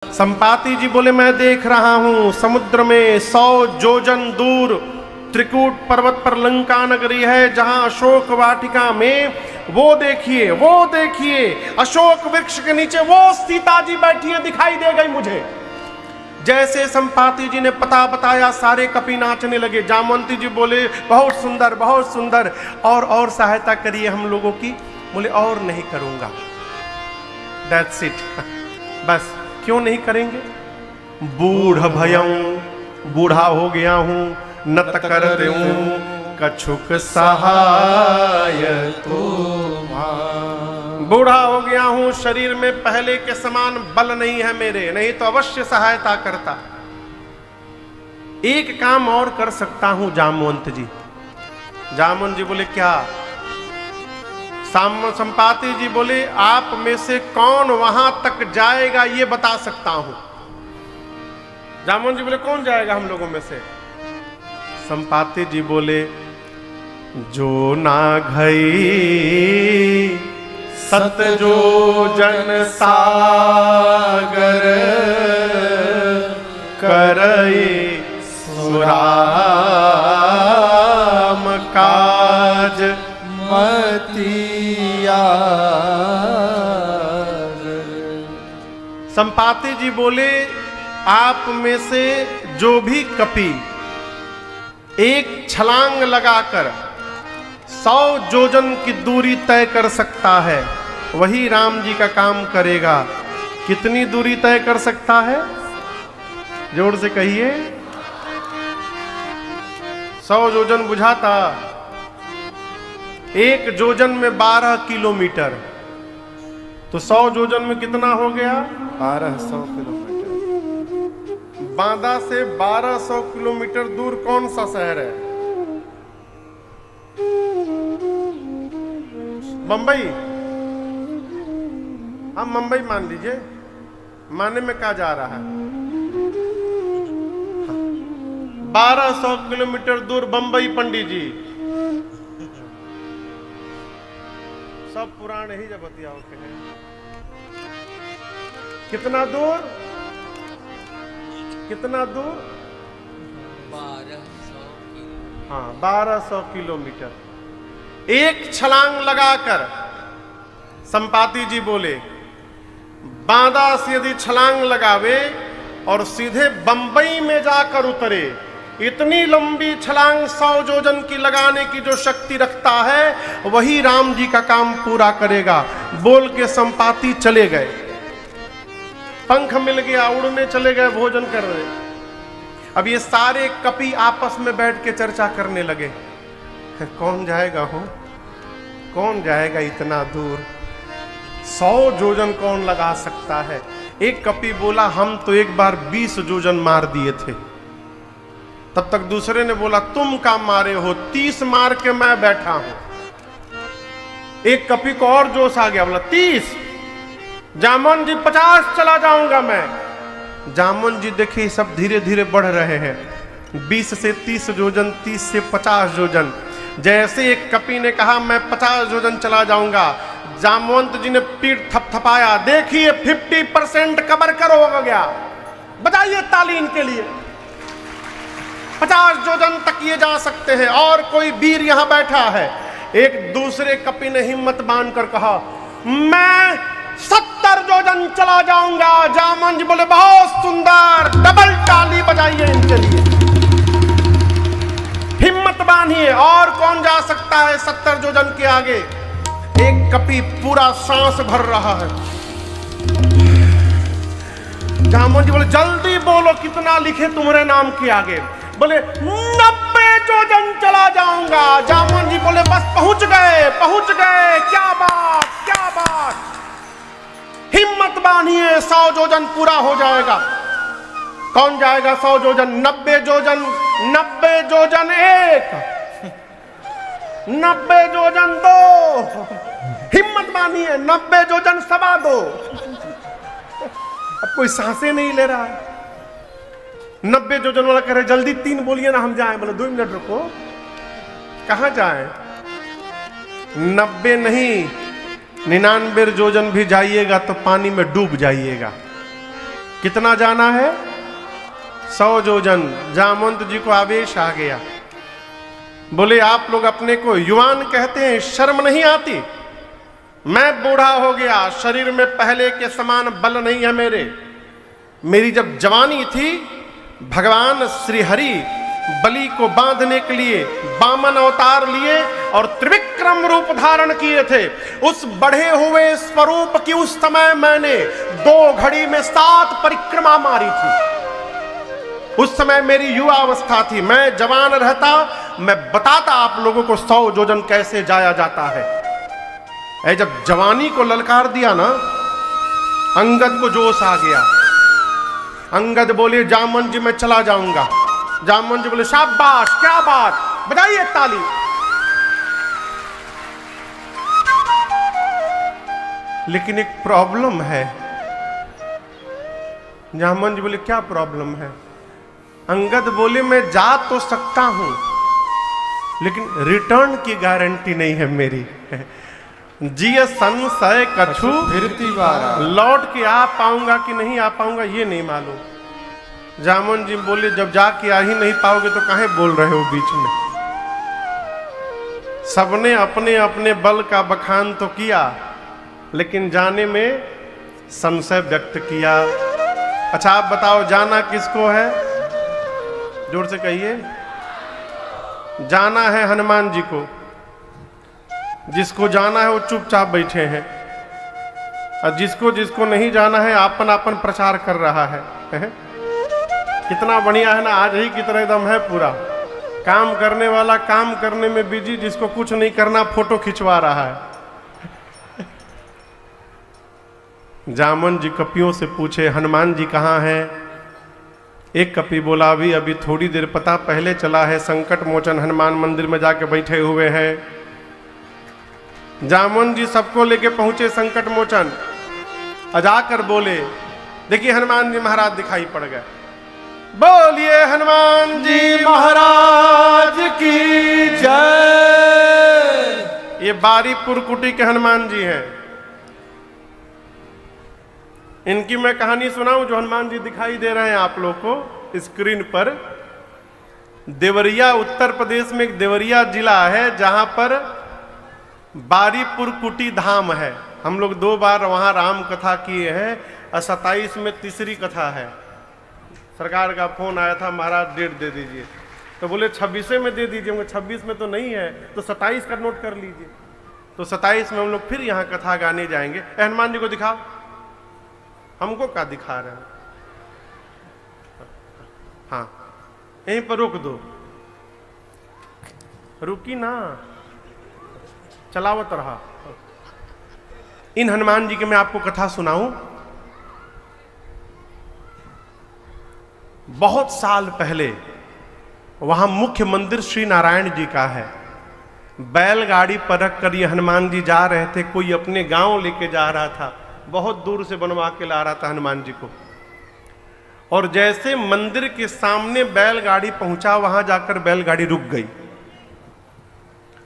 संपाति जी बोले मैं देख रहा हूं समुद्र में 100 योजन दूर त्रिकूट पर्वत पर लंका नगरी है, जहां अशोक वाटिका में वो देखिए अशोक वृक्ष के नीचे वो सीता जी बैठी है, दिखाई दे गई मुझे। जैसे संपाति जी ने पता बताया सारे कपि नाचने लगे। जामवंती जी बोले बहुत सुंदर बहुत सुंदर, और सहायता करिए हम लोगों की। बोले और नहीं करूंगा, दैट्स इट, बस। क्यों नहीं करेंगे? बूढ़ भयऊं, बूढ़ा हो गया हूं, न कर दूं कछुक सहाय तुम्हारा। बूढ़ा हो गया हूं, शरीर में पहले के समान बल नहीं है मेरे, नहीं तो अवश्य सहायता करता। एक काम और कर सकता हूं जामवंत जी। जामवंत जी बोले क्या? संपाति जी बोले आप में से कौन वहां तक जाएगा ये बता सकता हूं। जामवंत जी बोले कौन जाएगा हम लोगों में से? संपाति जी बोले जो ना घई सत जो जन सागर करई सुराम काज मतिया। संपाति जी बोले आप में से जो भी कपि एक छलांग लगाकर 100 योजन की दूरी तय कर सकता है, वही राम जी का काम करेगा। कितनी दूरी तय कर सकता है? जोर से कहिए। 100 योजन बुझाता, एक योजन में 12 किलोमीटर, तो 100 योजन में कितना हो गया? 1200 किलोमीटर। बांदा से 1200 किलोमीटर दूर कौन सा शहर है? मुंबई। हम मुंबई मान लीजिए, माने में क्या जा रहा है? 1200 किलोमीटर दूर बंबई। पंडित जी सब पुराने ही जबतिया होते हैं। कितना दूर? कितना दूर? 1200। हाँ, 1200 किलोमीटर। एक छलांग लगाकर संपाति जी बोले बांदा से यदि छलांग लगावे और सीधे बंबई में जाकर उतरे, इतनी लंबी छलांग 100 योजन की लगाने की जो शक्ति रखता है, वही राम जी का काम पूरा करेगा। बोल के संपाति चले गए। पंख मिल गया, उड़ने चले गए, भोजन कर रहे। अब ये सारे कपि आपस में बैठ के चर्चा करने लगे, कौन जाएगा हो, कौन जाएगा इतना दूर, 100 योजन कौन लगा सकता है? एक कपि बोला हम तो एक बार 20 योजन मार दिए थे। तब तक दूसरे ने बोला तुम काम मारे हो, 30 मार के मैं बैठा हूं। एक कपि को और जोश आ गया, बोला 30। जामवंत जी 50 चला जाऊंगा मैं। जामवंत जी देखिए सब धीरे धीरे बढ़ रहे हैं, 20 से 30 योजन, 30 से 50 योजन। जैसे एक कपि ने कहा मैं 50 योजन चला जाऊंगा, जामवंत जी ने पीठ थपथपाया, देखिए 50% कवर करो हो गया। बजाइए ताली इनके लिए। 50 योजन तक ये जा सकते हैं। और कोई वीर यहां बैठा है। एक दूसरे कपि ने हिम्मत बांधकर कहा मैं 70 योजन चला जाऊंगा। जामवंत जी बोले बहुत सुंदर, डबल ताली बजाइए इनके लिए। हिम्मत बांधिए। और कौन जा सकता है 70 योजन के आगे? एक कपि पूरा सांस भर रहा है। जामवंत जी बोले जल्दी बोलो कितना लिखे तुम्हारे नाम के आगे? बोले 90 योजन चला जाऊंगा। जामवंत जी बोले बस पहुंच गए, पहुंच गए। क्या बात, क्या बात। हिम्मत बांधिए, 100 योजन पूरा हो जाएगा। कौन जाएगा 100 योजन? 90 योजन, 90 योजन 1, 90 योजन 2। हिम्मत बांधिए, 90 योजन 2.25। अब कोई सांसें नहीं ले रहा है। 90 योजन वाला कह रहे जल्दी 3 बोलिए ना हम जाएं। बोले 2 मिनट रुको, कहां जाएं? 90 नहीं, 99 योजन भी जाइएगा तो पानी में डूब जाइएगा। कितना जाना है? 100 योजन। जामवंत जी को आवेश आ गया, बोले आप लोग अपने को युवान कहते हैं, शर्म नहीं आती? मैं बूढ़ा हो गया, शरीर में पहले के समान बल नहीं है मेरी जब जवानी थी, भगवान श्री हरि बलि को बांधने के लिए वामन अवतार लिए और त्रिविक्रम रूप धारण किए थे। उस बढ़े हुए स्वरूप की उस समय मैंने 2 घड़ी में 7 परिक्रमा मारी थी। उस समय मेरी युवा अवस्था थी, मैं जवान रहता, मैं बताता आप लोगों को 100 योजन कैसे जाया जाता है। जब जवानी को ललकार दिया ना, अंगद को जोश आ गया। अंगद बोले जामवंत जी मैं चला जाऊंगा। जामवंत जी बोले शाबाश, क्या बात, बजाइए ताली। लेकिन एक प्रॉब्लम है। जामवंत जी बोले क्या प्रॉब्लम है? अंगद बोले मैं जा तो सकता हूं, लेकिन रिटर्न की गारंटी नहीं है मेरी। जिय संशय कछु फिरती बारा, लौट के आ पाऊंगा कि नहीं आ पाऊंगा ये नहीं मालूम। जामवंत जी बोले जब जाके आ ही नहीं पाओगे तो काहे बोल रहे हो बीच में? सबने अपने अपने बल का बखान तो किया, लेकिन जाने में संशय व्यक्त किया। अच्छा आप बताओ जाना किसको है? जोर से कहिए। जाना है हनुमान जी को। जिसको जाना है वो चुपचाप बैठे हैं, और जिसको जिसको नहीं जाना है आपन आपन प्रचार कर रहा है। कितना बढ़िया है ना, आज ही की तरह एकदम है पूरा। काम करने वाला काम करने में बिजी, जिसको कुछ नहीं करना फोटो खिंचवा रहा है। जामवंत जी कपियों से पूछे हनुमान जी कहाँ हैं? एक कपि बोला अभी थोड़ी देर पता पहले चला है, संकट मोचन हनुमान मंदिर में जाके बैठे हुए हैं। जामवंत जी सबको लेके पहुंचे संकट मोचन, जाकर बोले देखिए हनुमान जी महाराज दिखाई पड़ गए। बोलिए हनुमान जी महाराज की जय। ये बारीपुर कुटी के हनुमान जी हैं। इनकी मैं कहानी सुनाऊं जो हनुमान जी दिखाई दे रहे हैं आप लोग को स्क्रीन पर। देवरिया उत्तर प्रदेश में एक देवरिया जिला है जहां पर बारीपुर कुटी धाम है। हम लोग 2 बार वहां राम कथा किए हैं और 27 में तीसरी कथा है। सरकार का फोन आया था महाराज डेट दे दीजिए, तो बोले 26 में दे दीजिए। 26 में तो नहीं है तो 27 का नोट कर लीजिए। तो 27 में हम लोग फिर यहाँ कथा गाने जाएंगे। हनुमान जी को दिखाओ। हमको क्या दिखा रहे हैं? हाँ यहीं पर रोक दो, रुकी ना, चलावत रहा। इन हनुमान जी की मैं आपको कथा सुनाऊं। बहुत साल पहले वहां मुख्य मंदिर श्री नारायण जी का है। बैलगाड़ी पर रख कर ये हनुमान जी जा रहे थे। कोई अपने गांव लेके जा रहा था, बहुत दूर से बनवा के ला रहा था हनुमान जी को। और जैसे मंदिर के सामने बैलगाड़ी पहुंचा, वहां जाकर बैलगाड़ी रुक गई।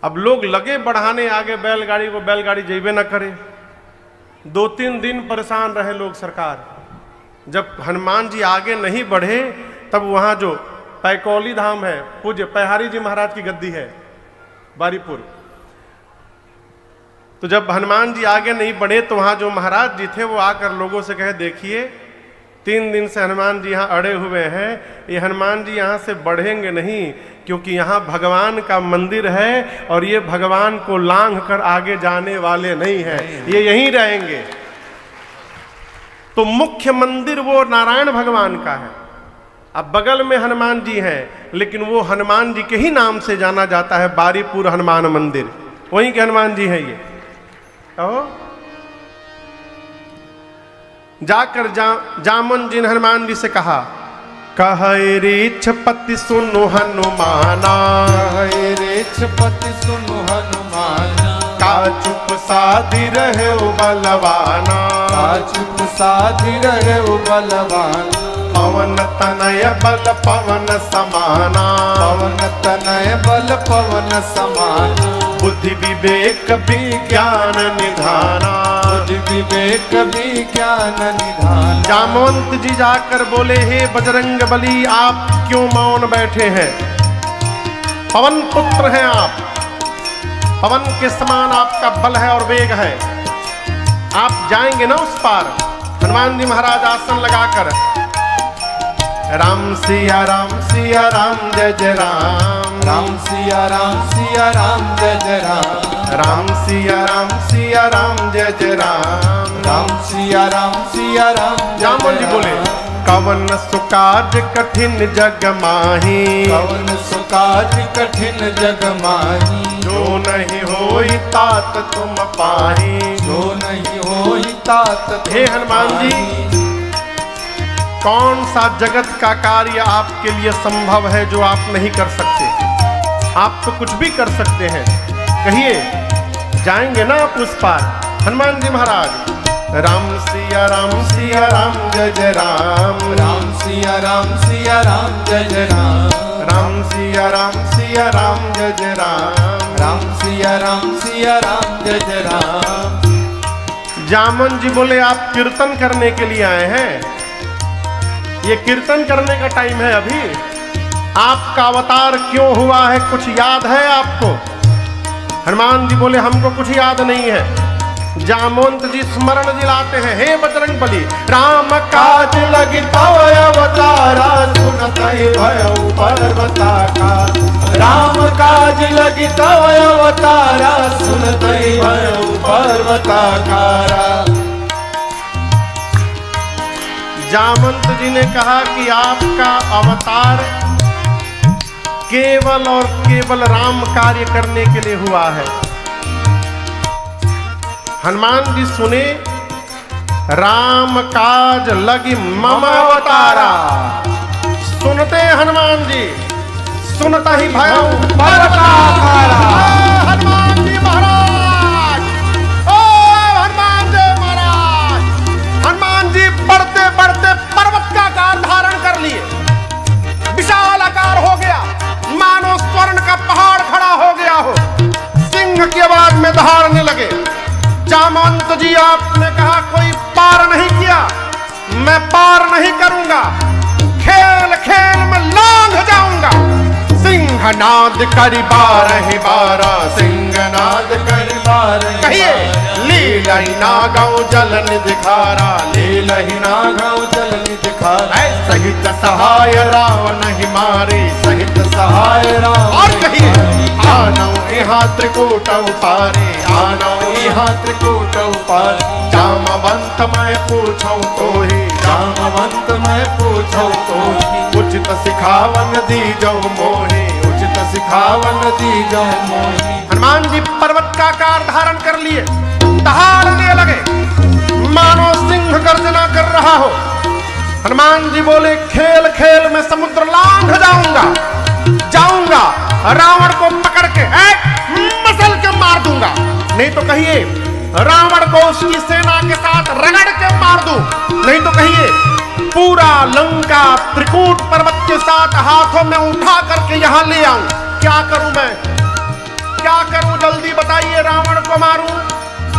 अब लोग लगे बढ़ाने आगे बैलगाड़ी को, बैलगाड़ी जेबे न करे। 2-3 दिन परेशान रहे लोग सरकार। जब हनुमान जी आगे नहीं बढ़े तब वहां जो पैकौली धाम है, पूज्य पैहारी जी महाराज की गद्दी है बारीपुर, तो जब हनुमान जी आगे नहीं बढ़े तो वहां जो महाराज जी थे वो आकर लोगों से कहे देखिए 3 दिन से हनुमान जी यहाँ अड़े हुए हैं, ये हनुमान जी यहाँ से बढ़ेंगे नहीं, क्योंकि यहाँ भगवान का मंदिर है और ये भगवान को लांघ कर आगे जाने वाले नहीं हैं, ये यहीं रहेंगे। तो मुख्य मंदिर वो नारायण भगवान का है। अब बगल में हनुमान जी हैं, लेकिन वो हनुमान जी के ही नाम से जाना जाता है, बारीपुर हनुमान मंदिर, वहीं के हनुमान जी हैं ये। कहो जाकर जामन जी ने हनुमान जी से कहा, कहे रेक्षपति सुनो हनुमाना, कहे रेक्षपति सुनो हनुमाना, का चुप साधी रहे बलवाना, का चुप साधी रहे बलवाना, पवन तनय बल पवन समाना, पवन तनय बल पवन समाना, बुद्धि विवेक विज्ञान निधाना। बुद्धि विवेक विज्ञान निधान। जामवंत जी जाकर बोले, हे बजरंग बली, आप क्यों मौन बैठे हैं? पवन पुत्र हैं आप, पवन के समान आपका बल है और वेग है, आप जाएंगे ना उस पार? हनुमान जी महाराज आसन लगाकर, राम सिया राम जय जय राम, राम सिया राम जय जय राम, राम सिया राम जय जय राम, राम सिया राम जामवंत जी बोले, कवन सुकाज कठिन जग माही, कवन सुकाज कठिन जग माही, जो नहीं होई तात तुम पाही, जो नहीं होई तात। हे हनुमान जी, कौन सा जगत का कार्य आपके लिए संभव है जो आप नहीं कर सकते? आप तो कुछ भी कर सकते हैं, कहिए, जाएंगे ना आप उस पार? हनुमान जी महाराज, राम सिया राम जय जय राम, राम सिया राम जय जय राम, राम सिया राम जय जय राम, राम सिया राम जय जय राम। जामवंत जी बोले, आप कीर्तन करने के लिए आए हैं? ये कीर्तन करने का टाइम है अभी? आपका अवतार क्यों हुआ है, कुछ याद है आपको? हनुमान जी बोले, हमको कुछ याद नहीं है। जामवंत जी स्मरण दिलाते हैं, हे बजरंग बली, राम काज लगी तव अवतारा, सुनत ही भयउ पर्वताकार। राम काज लगी तव अवतारा, सुनत ही भयउ पर्वताकारा। जामवंत जी ने कहा कि आपका अवतार केवल और केवल राम कार्य करने के लिए हुआ है। हनुमान जी सुने, राम काज लगी मम अवतारा। सुनते हनुमान जी, सुनता ही भय पर्वताकारा। हनुमान जी महाराज, ओ हनुमान जी महाराज, हनुमान जी बढ़ते बढ़ते पर्वत का आकार धारण कर लिए, विशाल आकार हो गया, मानो स्वर्ण का पहाड़ खड़ा हो गया हो, सिंह की आवाज में दहाड़ने लगे। जामवंत जी, आपने कहा कोई पार नहीं किया, मैं पार नहीं करूंगा, खेल खेल में लांघ जाऊंगा। सिंहनाद करी बारह बारा, सिंहनाद करी बारह। कहिए, लीलहि नागौ जलन दिखारा, लीलहि नागौ जलन दिखारा। सहित सहाय रावण ही मारे, सहित सहाय रावण। और कहिए, आनौ यहाँ त्रिकूट पारे, आनौ यहाँ त्रिकूट पारे। जामवंत मैं पूछौ तोहि, जामवंत मैं पूछौ तोहि। उचित सिखावन दीजौ मोहि, उचित सिखावन दीजौ मोहि। हनुमान जी पर्वत का आकार धारण कर लिए, दहाड़ने लगे, मानो सिंह गर्जना कर रहा हो। हनुमान जी बोले, खेल खेल में समुद्र लांघ जाऊंगा, रावण को पकड़ के मसल के मार दूंगा। नहीं तो कहिए, रावण को उसकी सेना के साथ रगड़ के मार दूं। नहीं तो कहिए, पूरा लंका त्रिकूट पर्वत के साथ हाथों में उठा करके यहां ले आऊं। क्या करूं मैं, क्या करूं, जल्दी बताइए। रावण को मारूं,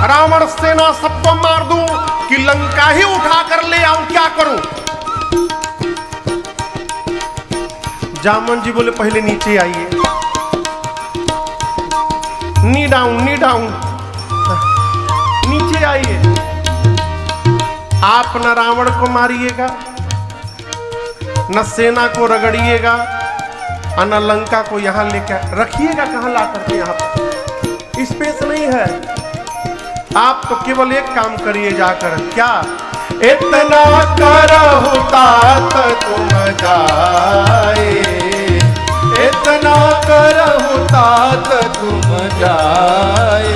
रावण सेना सबको मार दूं, कि लंका ही उठा कर ले आऊं, क्या करूं? जामवंत जी बोले, पहले नीचे आइए, नी डाउन, नीचे आइए। आप न रावण को मारिएगा, न सेना को रगड़िएगा, और न लंका को यहां लेकर रखिएगा। कहां ला करके, यहां पर स्पेस नहीं है। आप तो केवल एक काम करिए जाकर, क्या? इतना करहु तात तुम जाए, इतना करहु तात तुम जाए।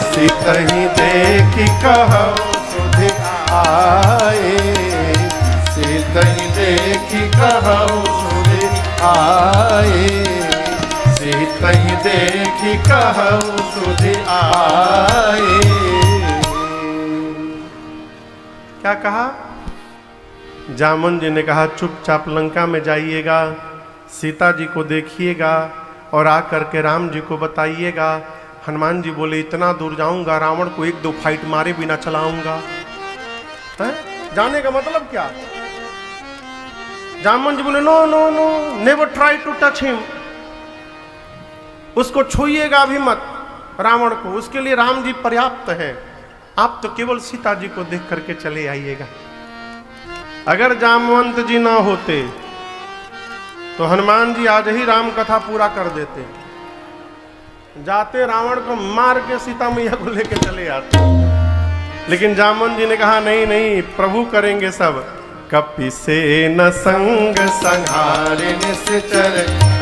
सितहि देखि कहु सुध आए, सितहि देखि कहु सुध आए। सितहि देखि कहु सुध आए। क्या कहा? जामवंत जी ने कहा, चुपचाप लंका में जाइएगा, सीता जी को देखिएगा और आकर के राम जी को बताइएगा। हनुमान जी बोले इतना दूर जाऊंगा, रावण को 1-2 फाइट मारे बिना चलाऊंगा। है? जाने का मतलब क्या? जामवन जी बोले no no no, never try to touch him, उसको छूइएगा भी मत रावण को, उसके लिए राम जी पर्याप्त है, आप तो केवल सीता जी को देख करके चले आइएगा। अगर जामवंत जी ना होते तो हनुमान जी आज ही राम कथा पूरा कर देते, जाते रावण को मार के सीता मैया को लेके चले आते। लेकिन जामवंत जी ने कहा नहीं नहीं, प्रभु करेंगे सब। कपि से न संग संहारे निश्चर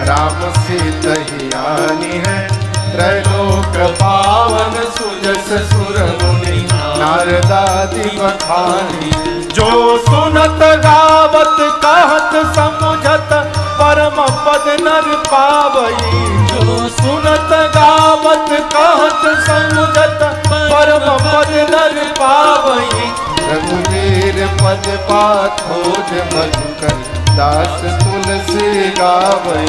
राम सीतहियानी है, त्रैलोक पावन सुजस सुर मुनि नारदादि बखानी। जो सुनत गावत कहत समुझत परम पद नर पावई। जो सुनत गावत कहत समुझत परम पद नर पावई। रघुवीर पद पाथोज मधुकर दास तुलसी गावई।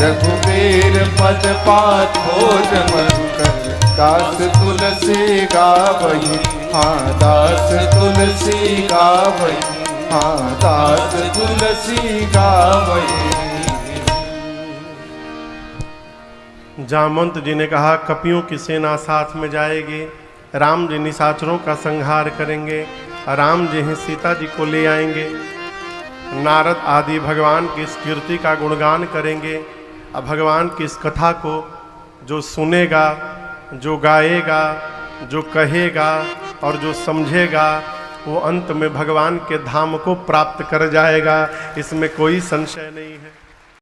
रघुवीर पद पाथोज मधुकर दास तुलसी गावई। हाँ दास तुलसी गावई। हाँ दास तुलसी गावई। जामवंत जी ने कहा कपियों की सेना साथ में जाएगी, राम जी निशाचरों का संहार करेंगे, राम जी ही सीता जी को ले आएंगे। नारद आदि भगवान की इस कीर्ति का गुणगान करेंगे। अब भगवान की इस कथा को जो सुनेगा, जो गाएगा, जो कहेगा और जो समझेगा, वो अंत में भगवान के धाम को प्राप्त कर जाएगा, इसमें कोई संशय नहीं है।